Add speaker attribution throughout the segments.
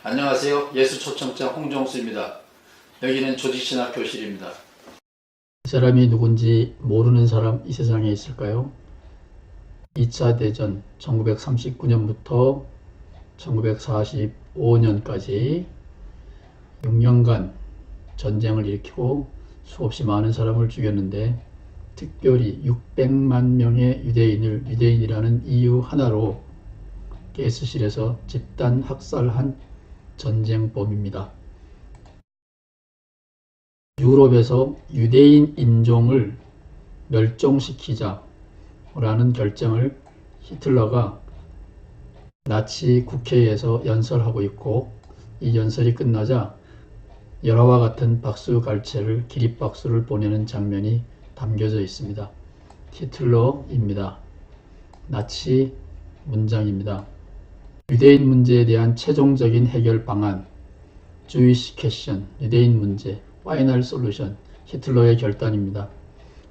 Speaker 1: 안녕하세요. 예수초청자 홍정수입니다. 여기는 조직신학 교실입니다.
Speaker 2: 이 사람이 누군지 모르는 사람 이 세상에 있을까요? 2차 대전 1939년부터 1945년까지 6년간 전쟁을 일으키고 수없이 많은 사람을 죽였는데 특별히 600만 명의 유대인이라는 이유 하나로 가스실에서 집단 학살한 전쟁범입니다. 유럽에서 유대인 인종을 멸종시키자라는 결정을 히틀러가 나치 국회에서 연설하고 있고, 이 연설이 끝나자 열화와 같은 박수갈채를 기립박수를 보내는 장면이 담겨져 있습니다. 히틀러입니다. 나치 문장입니다. 유대인 문제에 대한 최종적인 해결 방안, Jewish question, 유대인 문제, 파이널 솔루션, 히틀러의 결단입니다.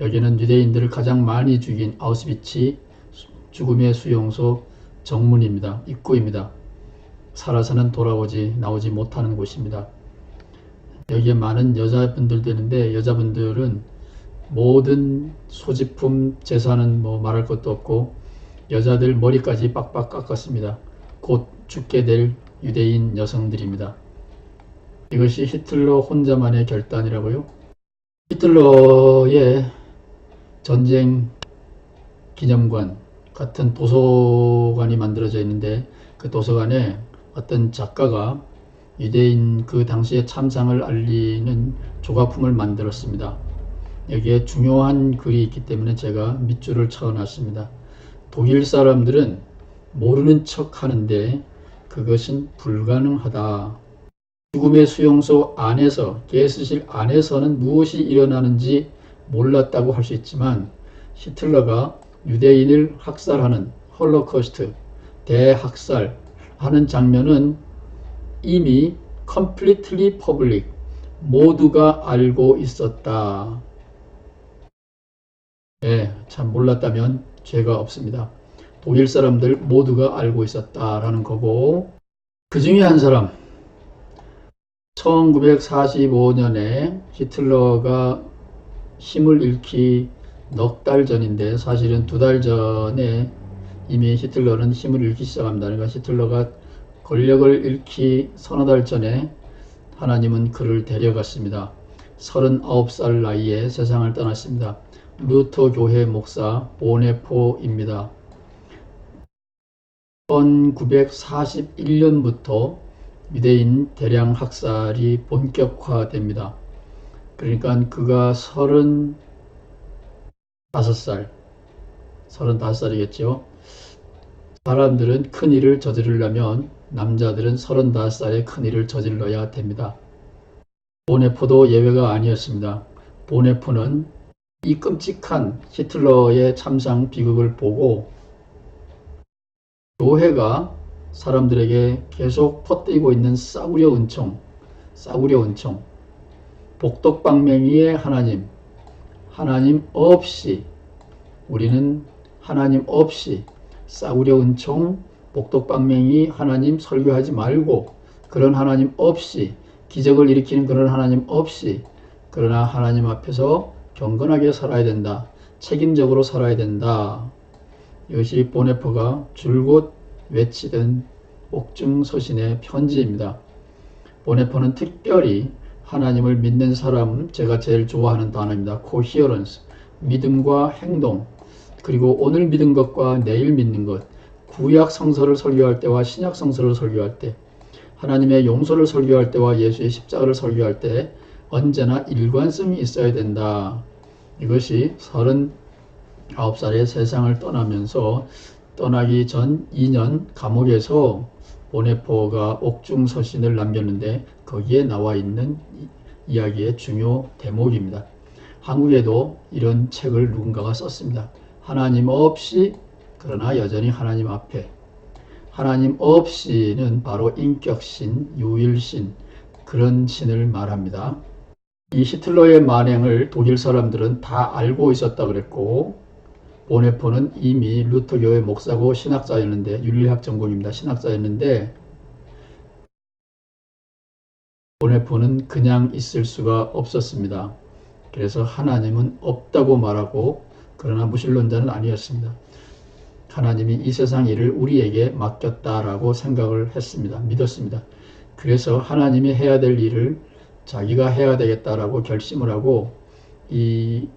Speaker 2: 여기는 유대인들을 가장 많이 죽인 아우슈비츠 죽음의 수용소 정문입니다. 입구입니다. 살아서는 나오지 못하는 곳입니다. 여기에 많은 여자분들도 있는데, 여자분들은 모든 소지품 재산은 말할 것도 없고 여자들 머리까지 빡빡 깎았습니다. 곧 죽게 될 유대인 여성들입니다. 이것이 히틀러 혼자만의 결단이라고요? 히틀러의 전쟁 기념관 같은 도서관이 만들어져 있는데, 그 도서관에 어떤 작가가 유대인 그 당시의 참상을 알리는 조각품을 만들었습니다. 여기에 중요한 글이 있기 때문에 제가 밑줄을 쳐놨습니다. 독일 사람들은 모르는 척 하는데 그것은 불가능하다. 죽음의 수용소 안에서, 가스실 안에서는 무엇이 일어나는지 몰랐다고 할 수 있지만, 히틀러가 유대인을 학살하는 홀로코스트, 대학살하는 장면은 이미 completely public, 모두가 알고 있었다. 참 몰랐다면 죄가 없습니다. 독일 사람들 모두가 알고 있었다라는 거고, 그 중에 한 사람, 1945년에 히틀러가 힘을 잃기 넉 달 전인데, 사실은 2달 전에 이미 히틀러는 힘을 잃기 시작합니다. 그러니까 히틀러가 권력을 잃기 서너 달 전에 하나님은 그를 데려갔습니다. 39살 나이에 세상을 떠났습니다. 루터 교회 목사 보네포입니다. 1941년부터 유대인 대량 학살이 본격화됩니다. 그러니까 그가 35살이겠죠. 사람들은 큰 일을 저지르려면 남자들은 35살에 큰 일을 저질러야 됩니다. 보네포도 예외가 아니었습니다. 보네포는 이 끔찍한 히틀러의 참상 비극을 보고 교회가 사람들에게 계속 퍼뜨리고 있는 싸구려 은총, 복덕방맹이의 하나님 없이, 우리는 하나님 없이 싸구려 은총, 복덕방맹이 하나님 설교하지 말고, 그런 하나님 없이, 기적을 일으키는 그런 하나님 없이, 그러나 하나님 앞에서 경건하게 살아야 된다. 책임적으로 살아야 된다. 이것이 보네포가 줄곧 외치던 옥중서신의 편지입니다. 보네포는 특별히 하나님을 믿는 사람, 제가 제일 좋아하는 단어입니다. coherence, 믿음과 행동, 그리고 오늘 믿은 것과 내일 믿는 것, 구약 성서를 설교할 때와 신약 성서를 설교할 때, 하나님의 용서를 설교할 때와 예수의 십자가를 설교할 때 언제나 일관성이 있어야 된다. 이것이 39살에 세상을 떠나면서, 떠나기 전 2년 감옥에서 보네포가 옥중서신을 남겼는데, 거기에 나와 있는 이야기의 중요 대목입니다. 한국에도 이런 책을 누군가가 썼습니다. 하나님 없이, 그러나 여전히 하나님 앞에. 하나님 없이는 바로 인격신, 유일신, 그런 신을 말합니다. 이 히틀러의 만행을 독일 사람들은 다 알고 있었다 그랬고, 보네포는 이미 루터교회 목사고 신학자였는데, 윤리학 전공입니다. 신학자였는데 보네포는 그냥 있을 수가 없었습니다. 그래서 하나님은 없다고 말하고, 그러나 무신론자는 아니었습니다. 하나님이 이 세상 일을 우리에게 맡겼다라고 생각을 했습니다. 믿었습니다. 그래서 하나님이 해야 될 일을 자기가 해야 되겠다라고 결심을 하고, 이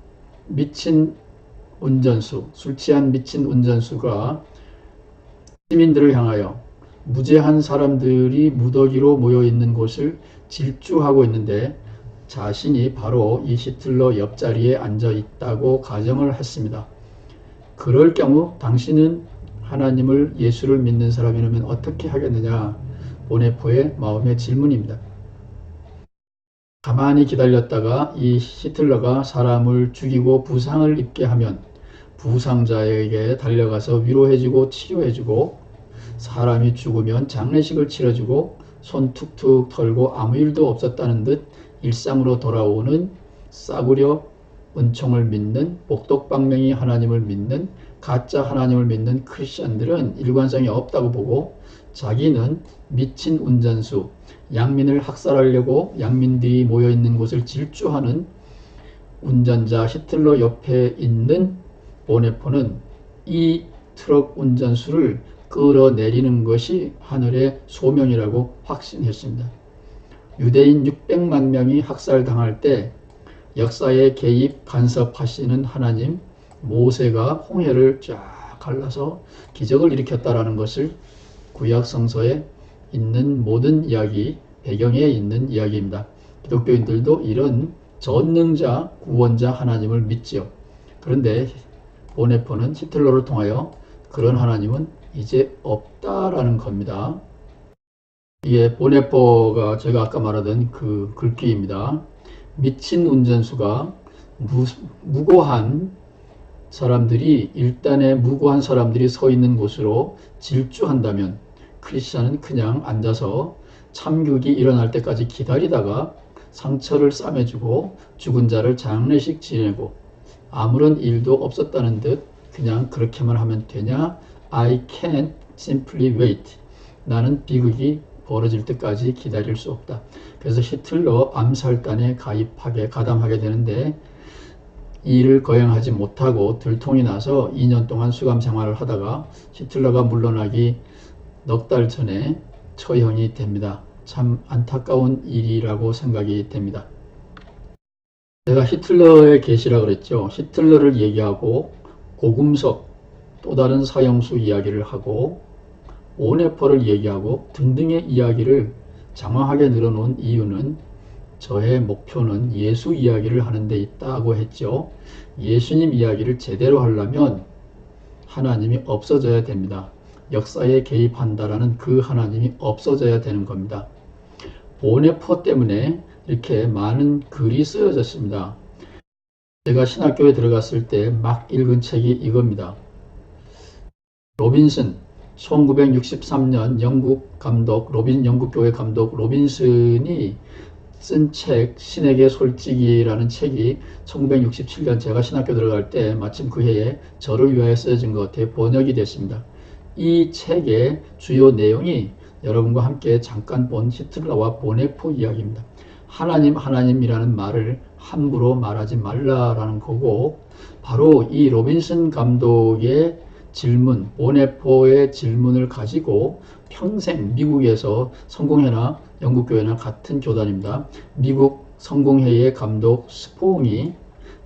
Speaker 2: 미친 운전수, 술 취한 미친 운전수가 시민들을 향하여 무죄한 사람들이 무더기로 모여 있는 곳을 질주하고 있는데 자신이 바로 이 히틀러 옆자리에 앉아 있다고 가정을 했습니다. 그럴 경우 당신은 하나님을, 예수를 믿는 사람이라면 어떻게 하겠느냐? 보네포의 마음의 질문입니다. 가만히 기다렸다가 이 히틀러가 사람을 죽이고 부상을 입게 하면 부상자에게 달려가서 위로해주고 치료해주고, 사람이 죽으면 장례식을 치러주고 손 툭툭 털고 아무 일도 없었다는 듯 일상으로 돌아오는 싸구려 은총을 믿는, 복독방맹이 하나님을 믿는, 가짜 하나님을 믿는 크리스천들은 일관성이 없다고 보고, 자기는 미친 운전수, 양민을 학살하려고 양민들이 모여있는 곳을 질주하는 운전자 히틀러 옆에 있는 보네포는 이 트럭 운전수를 끌어내리는 것이 하늘의 소명이라고 확신했습니다. 유대인 600만 명이 학살당할 때 역사에 개입 간섭하시는 하나님, 모세가 홍해를 쫙 갈라서 기적을 일으켰다라는 것을 구약 성서에 있는 모든 이야기, 배경에 있는 이야기입니다. 기독교인들도 이런 전능자, 구원자 하나님을 믿지요. 그런데 보네포는 히틀러를 통하여 그런 하나님은 이제 없다라는 겁니다. 이게 보네포가 제가 아까 말하던 그 글귀입니다. 미친 운전수가 무고한 사람들이, 일단의 무고한 사람들이 서 있는 곳으로 질주한다면 크리스천은 그냥 앉아서 참극이 일어날 때까지 기다리다가 상처를 싸매주고 죽은 자를 장례식 지내고 아무런 일도 없었다는 듯 그냥 그렇게만 하면 되냐? I can't simply wait. 나는 비극이 벌어질 때까지 기다릴 수 없다. 그래서 히틀러 암살단에 가담하게 되는데 이 일을 거행하지 못하고 들통이 나서 2년 동안 수감 생활을 하다가 히틀러가 물러나기 넉 달 전에 처형이 됩니다. 참 안타까운 일이라고 생각이 됩니다. 제가 히틀러의 계시라 그랬죠. 히틀러를 얘기하고 고금석, 또 다른 사형수 이야기를 하고 보네포를 얘기하고 등등의 이야기를 장황하게 늘어놓은 이유는 저의 목표는 예수 이야기를 하는 데 있다고 했죠. 예수님 이야기를 제대로 하려면 하나님이 없어져야 됩니다. 역사에 개입한다라는 그 하나님이 없어져야 되는 겁니다. 보네포 때문에 이렇게 많은 글이 쓰여졌습니다. 제가 신학교에 들어갔을 때 막 읽은 책이 이겁니다. 로빈슨, 1963년 영국 교회 감독 로빈슨이 쓴 책, 신에게 솔직이라는 책이 1967년 제가 신학교 들어갈 때 마침 그 해에 저를 위하여 쓰여진 것 같아요. 번역이 됐습니다. 이 책의 주요 내용이 여러분과 함께 잠깐 본 히틀러와 보네포 이야기입니다. 하나님이라는 말을 함부로 말하지 말라라는 거고, 바로 이 로빈슨 감독의 질문, 보네포의 질문을 가지고 평생 미국에서 성공회나 영국교회나 같은 교단입니다. 미국 성공회의 감독 스퐁이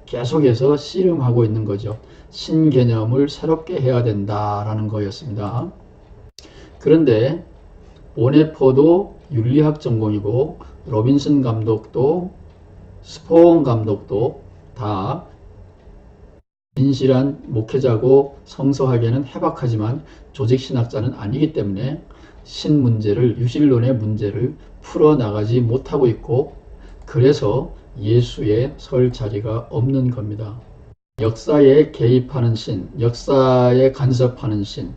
Speaker 2: 계속해서 씨름하고 있는 거죠. 신개념을 새롭게 해야 된다라는 거였습니다. 그런데 보네포도 윤리학 전공이고 로빈슨 감독도 스퐁 감독도 다 진실한 목회자고 성서학에는 해박하지만 조직신학자는 아니기 때문에 유실론의 문제를 풀어나가지 못하고 있고, 그래서 예수의 설 자리가 없는 겁니다. 역사에 개입하는 신, 역사에 간섭하는 신,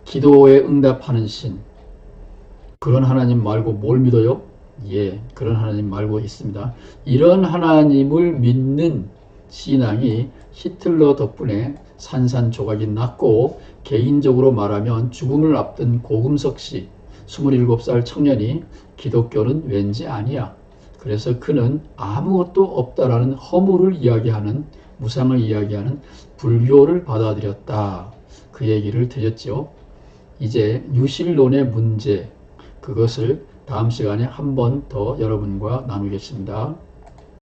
Speaker 2: 기도에 응답하는 신, 그런 하나님 말고 뭘 믿어요? 예, 그런 하나님 말고 있습니다. 이런 하나님을 믿는 신앙이 히틀러 덕분에 산산조각이 났고, 개인적으로 말하면 죽음을 앞둔 고금석 씨, 27살 청년이 기독교는 왠지 아니야, 그래서 그는 아무것도 없다라는 허물을 이야기하는, 무상을 이야기하는 불교를 받아들였다. 그 얘기를 드렸죠. 이제 유실론의 문제, 그것을 다음 시간에 한 번 더 여러분과 나누겠습니다.